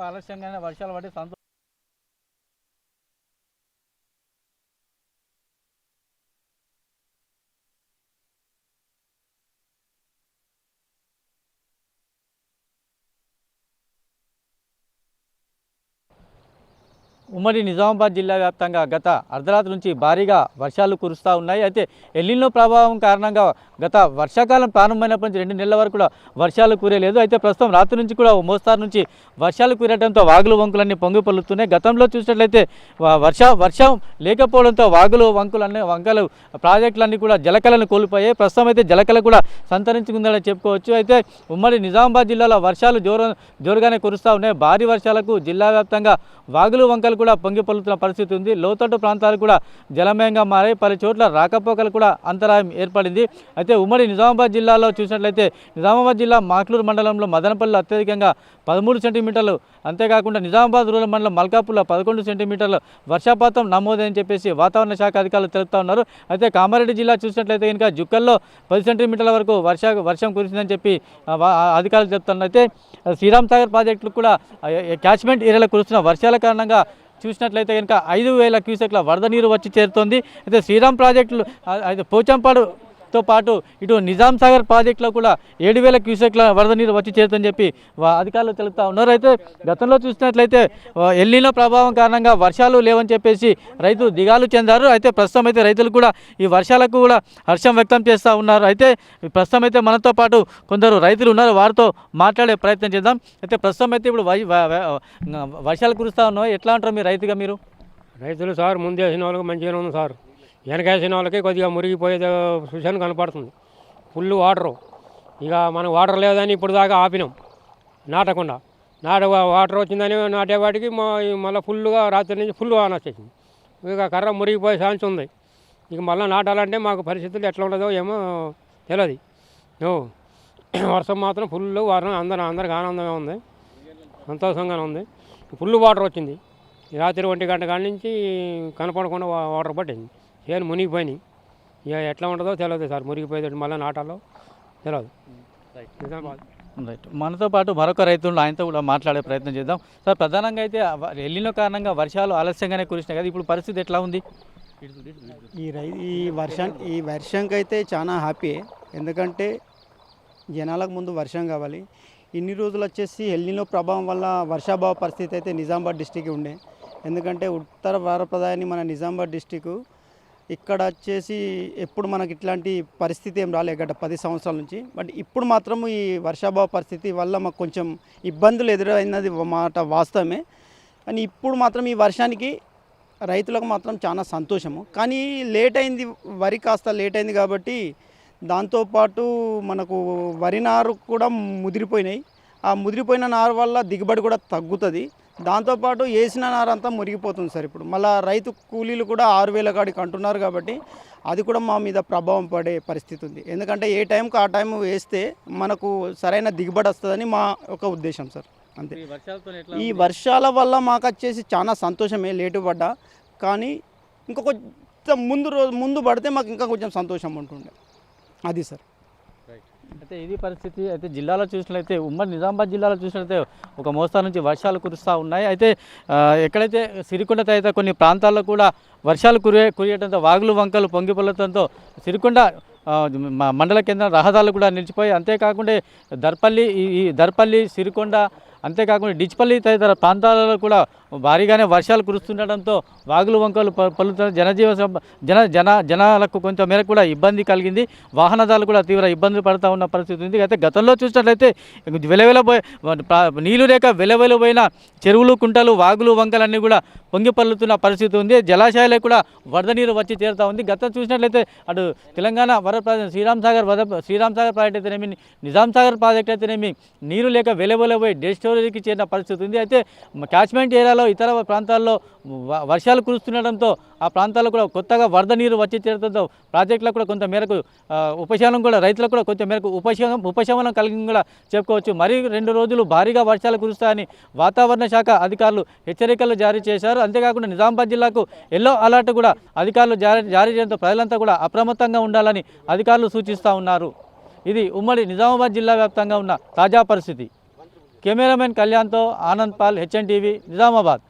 ఆలస్యంగానే వర్షాలు పడి ఉమ్మడి నిజామాబాద్ జిల్లా వ్యాప్తంగా గత అర్ధరాత్రి నుంచి భారీగా వర్షాలు కురుస్తూ ఉన్నాయి. అయితే ఎల్నినో ప్రభావం కారణంగా గత వర్షాకాలం ప్రారంభమైనప్పటి నుంచి 2 నెలల వరకు కూడా వర్షాలు కురేలేదు. అయితే ప్రస్తుతం రాత్రి నుంచి కూడా మోస్తారు నుంచి వర్షాలు కురేయడంతో వాగులు వంకులన్నీ పొంగి పొల్లుతున్నాయి. గతంలో చూసినట్లయితే వర్షం లేకపోవడంతో వాగులు వంకలు ప్రాజెక్టులన్నీ కూడా జలకలను కోల్పోయాయి. ప్రస్తుతం అయితే జలకళ కూడా సంతరించుకుందని చెప్పుకోవచ్చు. అయితే ఉమ్మడి నిజామాబాద్ జిల్లాలో వర్షాలు జోరుగానే కురుస్తూ ఉన్నాయి. భారీ వర్షాలకు జిల్లా వ్యాప్తంగా వాగులు వంకలు కూడా పొంగి పొల్లుతున్న పరిస్థితి ఉంది. లోతట్టు ప్రాంతాలు కూడా జలమయంగా మారాయి. పలు చోట్ల రాకపోకలు కూడా అంతరాయం ఏర్పడింది. అయితే ఉమ్మడి నిజామాబాద్ జిల్లాలో చూసినట్లయితే నిజామాబాద్ జిల్లా మాక్లూరు మండలంలో మదనపల్లిలో అత్యధికంగా 13 సెంటీమీటర్లు, అంతేకాకుండా నిజామాబాద్ రూరల్ మండలం మల్కాపూర్లో 11 సెంటీమీటర్లు వర్షపాతం నమోదని చెప్పేసి వాతావరణ శాఖ అధికారులు తెలుపుతా ఉన్నారు. అయితే కామారెడ్డి జిల్లా చూసినట్లయితే కనుక జుక్కల్లో 10 సెంటీమీటర్ల వరకు వర్షం కురిసిందని చెప్పి అధికారులు చెప్తున్నారు. అయితే శ్రీరామ్ సాగర్ ప్రాజెక్టులు కూడా క్యాచ్మెంట్ ఏరియాలో కురుస్తున్న వర్షాల కారణంగా చూసినట్లయితే కనుక 5,000 క్యూసెక్ల వరద నీరు వచ్చి చేరుతోంది. అయితే శ్రీరామ్ ప్రాజెక్టులు అయితే పోచంపాడుతో పాటు ఇటు నిజాం సాగర్ ప్రాజెక్టులో కూడా 7,000 క్యూసెక్ల వరద నీరు వచ్చి చేరుతుందని చెప్పి అధికారులు తెలుపుతా ఉన్నారు. అయితే గతంలో చూసినట్లయితే ఎల్నినో ప్రభావం కారణంగా వర్షాలు లేవని చెప్పేసి రైతులు దిగాలు చెందారు. అయితే ప్రస్తుతం అయితే రైతులు కూడా ఈ వర్షాలకు కూడా హర్షం వ్యక్తం చేస్తూ ఉన్నారు. అయితే ప్రస్తుతం అయితే మనతో పాటు కొందరు రైతులు ఉన్నారు, వారితో మాట్లాడే ప్రయత్నం చేద్దాం. అయితే ప్రస్తుతం అయితే ఇప్పుడు వర్షాలు కురుస్తూ ఉన్నాయి, ఎట్లా అంటారు మీరు రైతుగా? మీరు రైతులు సార్ ముందు వేసిన వాళ్ళకి మంచిగానే ఉంది సార్, వెనకేసిన వాళ్ళకి కొద్దిగా మురిగిపోయే సూచన కనపడుతుంది. ఫుల్ వాటరు, ఇక మనం వాటర్ లేదని ఇప్పుడు దాకా ఆపినాం నాటకుండా. వాటర్ వచ్చిందని నాటేవాటికి మళ్ళీ ఫుల్గా రాత్రి నుంచి ఫుల్ వాన వచ్చేసింది. ఇక కర్ర మురిగిపోయే ఛాన్స్ ఉంది. ఇక మళ్ళీ నాటాలంటే మాకు పరిస్థితులు ఎట్లా ఉండదో ఏమో తెలియదు. వర్షం మాత్రం ఫుల్ వారం అందరికి ఆనందంగా ఉంది, సంతోషంగానే ఉంది. ఫుల్ వాటర్ వచ్చింది. రాత్రి 1 గంట కాడి నుంచి కనపడకుండా వాటర్ పట్టింది. చేను మునిగిపోయినాయి. ఇక ఎట్లా ఉంటుందో తెలియదు సార్, మునిగిపోయేది మళ్ళీ నాటాలో తెలియదు. రైట్, మనతో పాటు మరొక రైతులు, ఆయనతో కూడా మాట్లాడే ప్రయత్నం చేద్దాం. సార్, ప్రధానంగా అయితే ఎల్నినో కారణంగా వర్షాలు ఆలస్యంగానే కురిసినాయి కదా, ఇప్పుడు పరిస్థితి ఎట్లా ఉంది? ఈ వర్షంకి అయితే చాలా హ్యాపీ, ఎందుకంటే జనాలకు ముందు వర్షం కావాలి. ఇన్ని రోజులు వచ్చేసి ఎల్నినో ప్రభావం వల్ల వర్షాభావ పరిస్థితి అయితే నిజామాబాద్ డిస్టిక్ ఉండే. ఎందుకంటే ఉత్తర భారతప్రధాని మన నిజామాబాద్ డిస్టిక్ ఇక్కడ వచ్చేసి ఎప్పుడు మనకి ఇట్లాంటి పరిస్థితి ఏం రాలే గత 10 సంవత్సరాల నుంచి. బట్ ఇప్పుడు మాత్రం ఈ వర్షాభావ పరిస్థితి వల్ల మాకు కొంచెం ఇబ్బందులు ఎదురైనది మాట వాస్తవమే. కానీ ఇప్పుడు మాత్రం ఈ వర్షానికి రైతులకు మాత్రం చాలా సంతోషము. కానీ లేట్ అయింది, వరి కాస్త లేట్ అయింది కాబట్టి దాంతోపాటు మనకు వరి నారు కూడా ముదిరిపోయినాయి. ఆ ముదిరిపోయిన నారు వల్ల దిగుబడి కూడా తగ్గుతుంది. దాంతోపాటు వేసిన నారు అంతా మురిగిపోతుంది సార్. ఇప్పుడు మళ్ళీ రైతు కూలీలు కూడా 6,000 కాడికి అంటున్నారు కాబట్టి అది కూడా మా మీద ప్రభావం పడే పరిస్థితి ఉంది. ఎందుకంటే ఏ టైంకి ఆ టైం వేస్తే మనకు సరైన దిగుబడి వస్తుందని మా ఒక ఉద్దేశం సార్. అంతే. ఈ వర్షాల వల్ల మాకు వచ్చేసి చాలా సంతోషమే, లేటు పడ్డా. కానీ ఇంకా కొంచెం ముందు పడితే మాకు ఇంకా కొంచెం సంతోషం ఉంటుండే. అది సార్. అయితే ఇది పరిస్థితి. అయితే జిల్లాలో చూసినట్లయితే ఉమ్మడి నిజామాబాద్ జిల్లాలో చూసినట్లయితే ఒక మోస్తరు నుంచి వర్షాలు కురుస్తూ ఉన్నాయి. అయితే ఎక్కడైతే సిరికొండ తదితర కొన్ని ప్రాంతాల్లో కూడా వర్షాలు కురియడంతో వాగులు వంకలు పొంగిపొల్లడంతో సిరికొండ మండల కేంద్రం రహదారులు కూడా నిలిచిపోయి, అంతేకాకుండా దర్పల్లి సిరికొండ, అంతేకాకుండా డిచ్పల్లి తదితర ప్రాంతాలలో కూడా భారీగానే వర్షాలు కురుస్తుండడంతో వాగులు వంకలు పలుతున్న జనాలకు కొంత మేరకు కూడా ఇబ్బంది కలిగింది. వాహనదారులు కూడా తీవ్ర ఇబ్బందులు పడుతూ ఉన్న పరిస్థితి ఉంది. అయితే గతంలో చూసినట్లయితే నీళ్లు లేక వెలవెలబోయిన చెరువులు, కుంటలు, వాగులు, వంకలన్నీ కూడా పొంగిపల్లుతున్న పరిస్థితి ఉంది. జలాశయాలకు కూడా వరద నీరు వచ్చి చేరుతూ ఉంది. గతం చూసినట్లయితే అటు తెలంగాణ శ్రీరామ్ సాగర్ ప్రాజెక్ట్ అయితేనేమి, నిజాం సాగర్ ప్రాజెక్ట్ అయితేనేమి నీరు లేక వెలవెలబోయి డెడ్ స్టోరేజ్కి చేరిన పరిస్థితి ఉంది. అయితే క్యాచ్మెంట్ ఏరియాలో ఇతర ప్రాంతాల్లో వర్షాలు కురుస్తుండడంతో ఆ ప్రాంతాల్లో కూడా కొత్తగా వరద నీరు వచ్చి చేరడంతో ప్రాజెక్టులకు కూడా కొంత మేరకు ఉపశమనం కూడా రైతులకు కూడా కొంత మేరకు ఉపశమనం కలిగి కూడా చెప్పుకోవచ్చు. మరి 2 రోజులు భారీగా వర్షాలు కురుస్తాయని వాతావరణ శాఖ అధికారులు హెచ్చరికలు జారీ చేశారు. అంతేకాకుండా నిజామాబాద్ జిల్లాకు ఎల్లో అలర్ట్ కూడా అధికారులు జారీ చేయడంతో ప్రజలంతా కూడా అప్రమత్తంగా ఉండాలని అధికారులు సూచిస్తూ ఉన్నారు. ఇది ఉమ్మడి నిజామాబాద్ జిల్లా వ్యాప్తంగా ఉన్న తాజా పరిస్థితి. కెమెరామెన్ కళ్యాణ్తో ఆనంద్ పాల్, HN టీవీ, నిజామాబాద్.